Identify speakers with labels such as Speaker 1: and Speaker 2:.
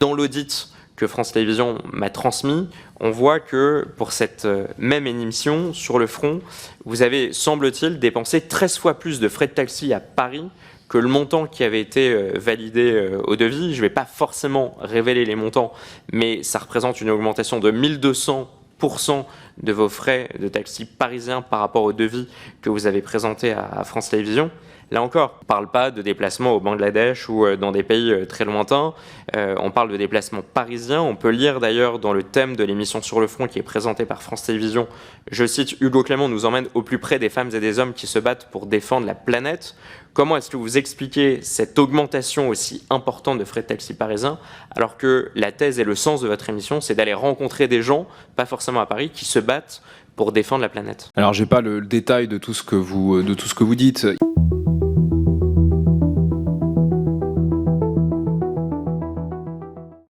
Speaker 1: Dans l'audit que France Télévisions m'a transmis, on voit que pour cette même émission, sur le front, vous avez, semble-t-il, dépensé 13 fois plus de frais de taxi à Paris que le montant qui avait été validé au devis. Je ne vais pas forcément révéler les montants, mais ça représente une augmentation de 1200% de vos frais de taxi parisiens par rapport au devis que vous avez présenté à France Télévisions. Là encore, on ne parle pas de déplacements au Bangladesh ou dans des pays très lointains, on parle de déplacements parisiens. On peut lire d'ailleurs dans le thème de l'émission Sur le front qui est présenté par France Télévisions, je cite, Hugo Clément nous emmène au plus près des femmes et des hommes qui se battent pour défendre la planète. Comment est-ce que vous expliquez cette augmentation aussi importante de frais de taxi parisiens alors que la thèse et le sens de votre émission, c'est d'aller rencontrer des gens, pas forcément à Paris, qui se battent pour défendre la planète?
Speaker 2: Alors, j'ai pas le détail de tout ce que vous dites.